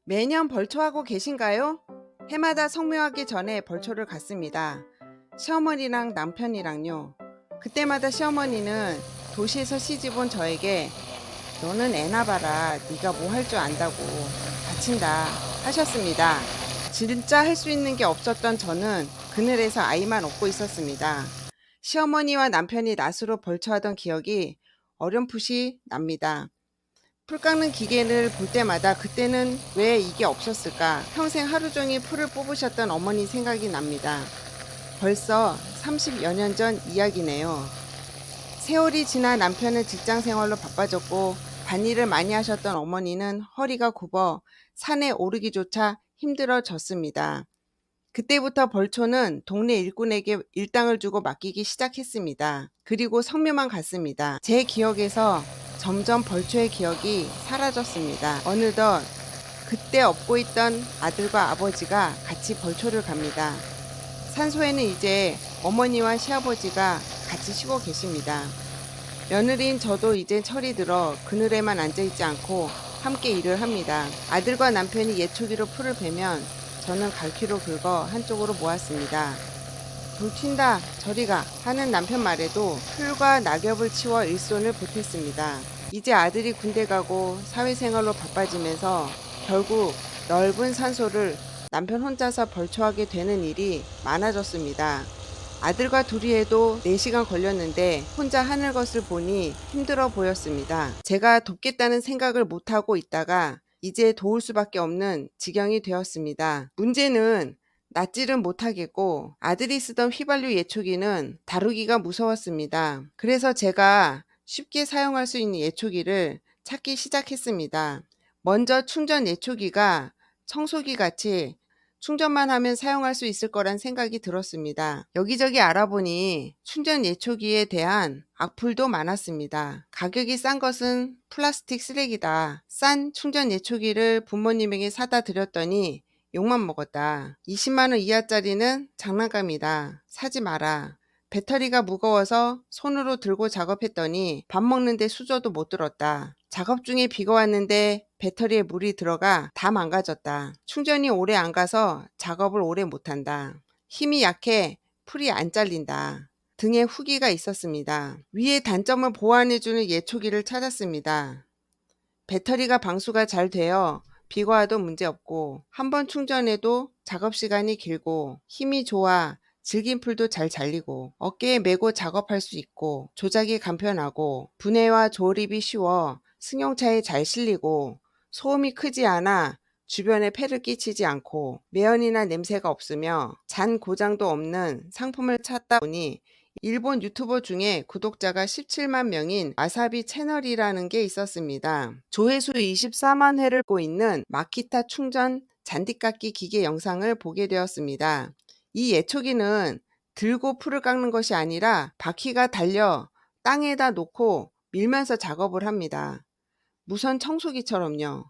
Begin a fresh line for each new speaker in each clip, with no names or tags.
매년 벌초하고 계신가요? 해마다 성묘하기 전에 벌초를 갔습니다. 시어머니랑 남편이랑요. 그때마다 시어머니는 도시에서 시집 온 저에게 너는 애나 봐라. 네가 뭐 할 줄 안다고 다친다 하셨습니다. 진짜 할 수 있는 게 없었던 저는 그늘에서 아이만 업고 있었습니다. 시어머니와 남편이 낫으로 벌초하던 기억이 어렴풋이 납니다. 풀 깎는 기계를 볼 때마다 그때는 왜 이게 없었을까? 평생 하루 종일 풀을 뽑으셨던 어머니 생각이 납니다. 벌써 30여 년 전 이야기네요. 세월이 지나 남편은 직장 생활로 바빠졌고 밭일을 많이 하셨던 어머니는 허리가 굽어 산에 오르기조차 힘들어졌습니다. 그때부터 벌초는 동네 일꾼에게 일당을 주고 맡기기 시작했습니다. 그리고 성묘만 갔습니다. 제 기억에서 점점 벌초의 기억이 사라졌습니다. 어느덧 그때 업고 있던 아들과 아버지가 같이 벌초를 갑니다. 산소에는 이제 어머니와 시아버지가 같이 쉬고 계십니다. 며느리인 저도 이제 철이 들어 그늘에만 앉아있지 않고 함께 일을 합니다. 아들과 남편이 예초기로 풀을 베면 저는 갈퀴로 긁어 한쪽으로 모았습니다. 불 튄다 저리 가 하는 남편 말에도 풀과 낙엽을 치워 일손을 보탰습니다. 이제 아들이 군대 가고 사회생활로 바빠지면서 결국 넓은 산소를 남편 혼자서 벌초하게 되는 일이 많아졌습니다. 아들과 둘이 해도 4시간 걸렸는데 혼자 하는 것을 보니 힘들어 보였습니다. 제가 돕겠다는 생각을 못하고 있다가 이제 도울 수밖에 없는 지경이 되었습니다. 문제는 낫지는 못하겠고 아들이 쓰던 휘발유 예초기는 다루기가 무서웠습니다. 그래서 제가 쉽게 사용할 수 있는 예초기를 찾기 시작했습니다. 먼저 충전 예초기가 청소기 같이 충전만 하면 사용할 수 있을 거란 생각이 들었습니다. 여기저기 알아보니 충전 예초기에 대한 악플도 많았습니다. 가격이 싼 것은 플라스틱 쓰레기다. 싼 충전 예초기를 부모님에게 사다 드렸더니 욕만 먹었다. 20만원 이하짜리는 장난감이다. 사지 마라. 배터리가 무거워서 손으로 들고 작업했더니 밥 먹는데 수저도 못 들었다. 작업 중에 비가 왔는데 배터리에 물이 들어가 다 망가졌다. 충전이 오래 안 가서 작업을 오래 못한다. 힘이 약해 풀이 안 잘린다. 등의 후기가 있었습니다. 위의 단점을 보완해주는 예초기를 찾았습니다. 배터리가 방수가 잘 되어 비가 와도 문제없고 한번 충전해도 작업시간이 길고 힘이 좋아 질긴 풀도 잘 잘리고 어깨에 메고 작업할 수 있고 조작이 간편하고 분해와 조립이 쉬워 승용차에 잘 실리고 소음이 크지 않아 주변에 폐를 끼치지 않고 매연이나 냄새가 없으며 잔 고장도 없는 상품을 찾다 보니 일본 유튜버 중에 구독자가 17만 명인 와사비 채널이라는 게 있었습니다. 조회수 24만 회를 보고 있는 마키타 충전 잔디깎기 기계 영상을 보게 되었습니다. 이 예초기는 들고 풀을 깎는 것이 아니라 바퀴가 달려 땅에다 놓고 밀면서 작업을 합니다. 무선 청소기처럼요.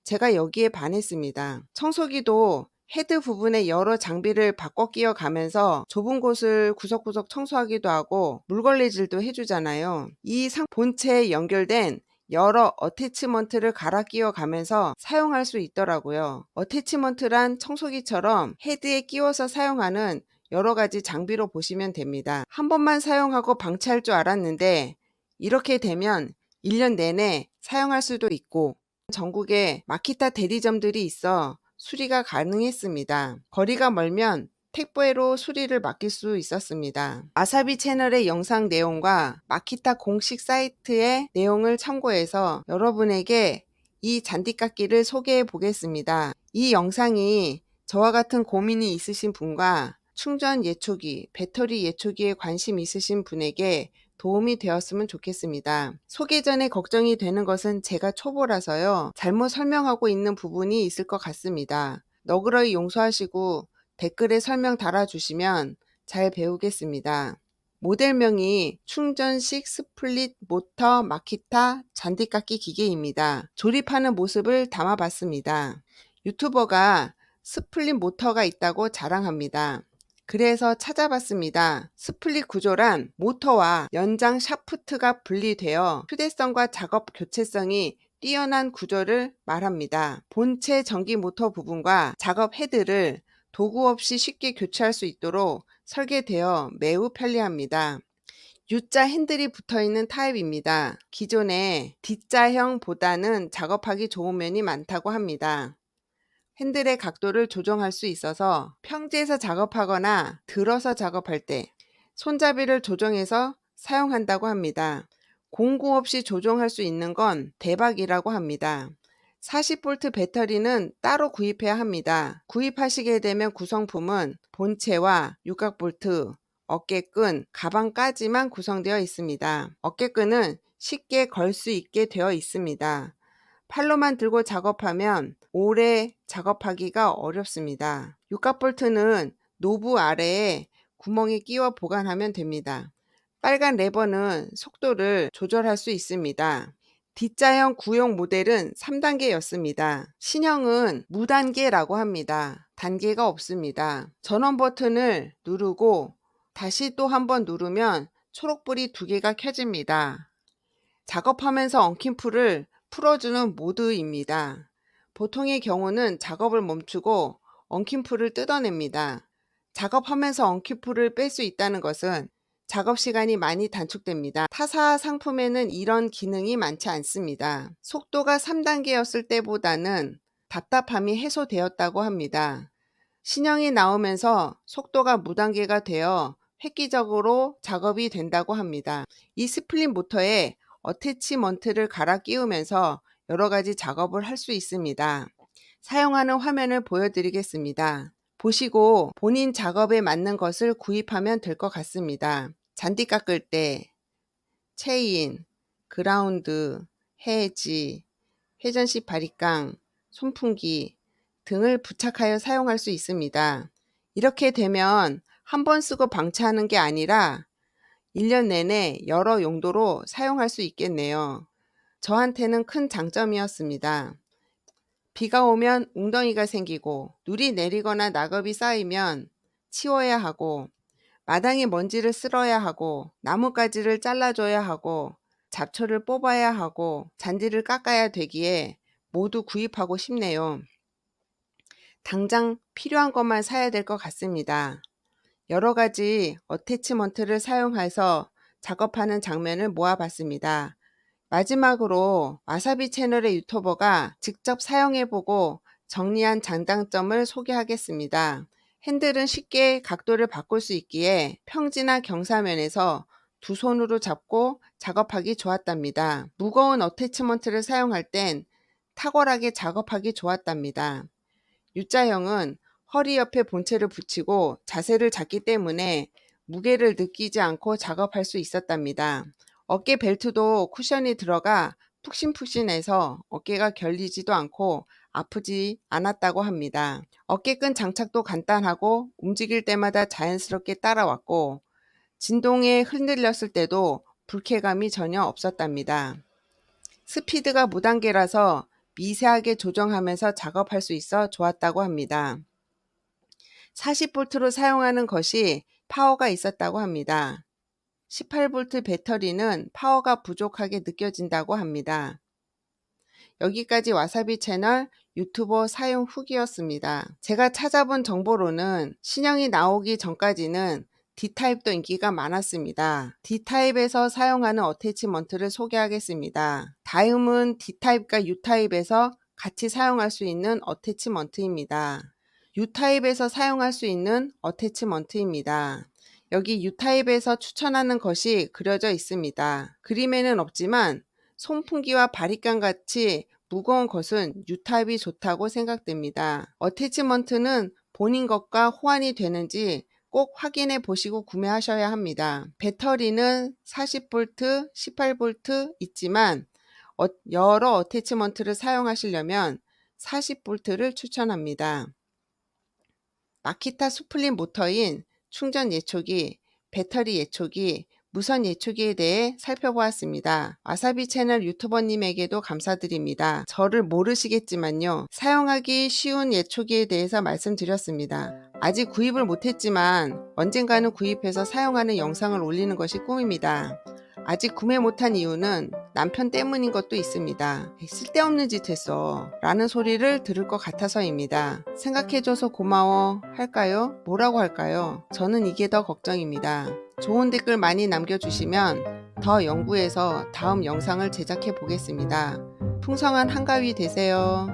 제가 여기에 반했습니다. 청소기도 헤드 부분에 여러 장비를 바꿔 끼워 가면서 좁은 곳을 구석구석 청소하기도 하고 물걸레질도 해주잖아요. 이 본체에 연결된 여러 어태치먼트를 갈아 끼워 가면서 사용할 수 있더라고요. 어태치먼트란 청소기처럼 헤드에 끼워서 사용하는 여러 가지 장비로 보시면 됩니다. 한 번만 사용하고 방치할 줄 알았는데 이렇게 되면 1년 내내 사용할 수도 있고 전국에 마키타 대리점들이 있어 수리가 가능했습니다. 거리가 멀면 택배로 수리를 맡길 수 있었습니다. 와사비 채널의 영상 내용과 마키타 공식 사이트의 내용을 참고해서 여러분에게 이 잔디깎기를 소개해 보겠습니다. 이 영상이 저와 같은 고민이 있으신 분과 충전 예초기, 배터리 예초기에 관심 있으신 분에게 도움이 되었으면 좋겠습니다. 소개 전에 걱정이 되는 것은 제가 초보라서요. 잘못 설명하고 있는 부분이 있을 것 같습니다. 너그러이 용서하시고 댓글에 설명 달아주시면 잘 배우겠습니다. 모델명이 충전식 스플릿 모터 마키타 잔디깎기 기계입니다. 조립하는 모습을 담아봤습니다. 유튜버가 스플릿 모터가 있다고 자랑합니다. 그래서 찾아봤습니다. 스플릿 구조란 모터와 연장 샤프트가 분리되어 휴대성과 작업 교체성이 뛰어난 구조를 말합니다. 본체 전기 모터 부분과 작업 헤드를 도구 없이 쉽게 교체할 수 있도록 설계되어 매우 편리합니다. U자 핸들이 붙어있는 타입입니다. 기존의 D자형보다는 작업하기 좋은 면이 많다고 합니다. 핸들의 각도를 조정할 수 있어서 평지에서 작업하거나 들어서 작업할 때 손잡이를 조정해서 사용한다고 합니다. 공구 없이 조정할 수 있는 건 대박이라고 합니다. 40V 배터리는 따로 구입해야 합니다. 구입하시게 되면 구성품은 본체와 육각볼트, 어깨끈, 가방까지만 구성되어 있습니다. 어깨끈은 쉽게 걸 수 있게 되어 있습니다. 팔로만 들고 작업하면 오래 작업하기가 어렵습니다. 육각볼트는 노브 아래에 구멍에 끼워 보관하면 됩니다. 빨간 레버는 속도를 조절할 수 있습니다. D자형 구형 모델은 3단계였습니다. 신형은 무단계라고 합니다. 단계가 없습니다. 전원 버튼을 누르고 다시 또 한번 누르면 초록불이 2개가 켜집니다. 작업하면서 엉킨 풀을 풀어주는 모드입니다. 보통의 경우는 작업을 멈추고 엉킨 풀을 뜯어냅니다. 작업하면서 엉킨 풀을 뺄 수 있다는 것은 작업 시간이 많이 단축됩니다. 타사 상품에는 이런 기능이 많지 않습니다. 속도가 3단계였을 때보다는 답답함이 해소되었다고 합니다. 신형이 나오면서 속도가 무단계가 되어 획기적으로 작업이 된다고 합니다. 이 스플릿 모터에 어태치먼트를 갈아 끼우면서 여러가지 작업을 할 수 있습니다. 사용하는 화면을 보여드리겠습니다. 보시고 본인 작업에 맞는 것을 구입하면 될 것 같습니다. 잔디 깎을 때, 체인, 그라운드, 해지, 회전식 바리깡, 손풍기 등을 부착하여 사용할 수 있습니다. 이렇게 되면 한 번 쓰고 방치하는 게 아니라 1년 내내 여러 용도로 사용할 수 있겠네요. 저한테는 큰 장점이었습니다. 비가 오면 웅덩이가 생기고 눈이 내리거나 낙엽이 쌓이면 치워야 하고 마당에 먼지를 쓸어야 하고 나뭇가지를 잘라줘야 하고 잡초를 뽑아야 하고 잔디를 깎아야 되기에 모두 구입하고 싶네요. 당장 필요한 것만 사야 될 것 같습니다. 여러가지 어태치먼트를 사용해서 작업하는 장면을 모아봤습니다. 마지막으로 와사비 채널의 유튜버가 직접 사용해보고 정리한 장단점을 소개하겠습니다. 핸들은 쉽게 각도를 바꿀 수 있기에 평지나 경사면에서 두 손으로 잡고 작업하기 좋았답니다. 무거운 어태치먼트를 사용할 땐 탁월하게 작업하기 좋았답니다. U자형은 허리 옆에 본체를 붙이고 자세를 잡기 때문에 무게를 느끼지 않고 작업할 수 있었답니다. 어깨 벨트도 쿠션이 들어가 푹신푹신해서 어깨가 결리지도 않고 아프지 않았다고 합니다. 어깨끈 장착도 간단하고 움직일 때마다 자연스럽게 따라왔고 진동에 흔들렸을 때도 불쾌감이 전혀 없었답니다. 스피드가 무단계라서 미세하게 조정하면서 작업할 수 있어 좋았다고 합니다. 40V로 사용하는 것이 파워가 있었다고 합니다. 18V 배터리는 파워가 부족하게 느껴진다고 합니다. 여기까지 와사비 채널 유튜버 사용 후기였습니다. 제가 찾아본 정보로는 신형이 나오기 전까지는 D타입도 인기가 많았습니다. D타입에서 사용하는 어태치먼트를 소개하겠습니다. 다음은 D타입과 U타입에서 같이 사용할 수 있는 어태치먼트입니다. U타입에서 사용할 수 있는 어태치먼트입니다. 여기 U타입에서 추천하는 것이 그려져 있습니다. 그림에는 없지만 손풍기와 바리깡 같이 무거운 것은 U타입이 좋다고 생각됩니다. 어태치먼트는 본인 것과 호환이 되는지 꼭 확인해 보시고 구매하셔야 합니다. 배터리는 40V, 18V 있지만 여러 어태치먼트를 사용하시려면 40V를 추천합니다. 마키타 스플릿 모터인 충전 예초기, 배터리 예초기, 무선 예초기에 대해 살펴보았습니다. 와사비 채널 유튜버님에게도 감사드립니다. 저를 모르시겠지만요. 사용하기 쉬운 예초기에 대해서 말씀드렸습니다. 아직 구입을 못했지만 언젠가는 구입해서 사용하는 영상을 올리는 것이 꿈입니다. 아직 구매 못한 이유는 남편 때문인 것도 있습니다. 쓸데없는 짓 했어 라는 소리를 들을 것 같아서입니다. 생각해줘서 고마워 할까요? 뭐라고 할까요? 저는 이게 더 걱정입니다. 좋은 댓글 많이 남겨주시면 더 연구해서 다음 영상을 제작해 보겠습니다. 풍성한 한가위 되세요.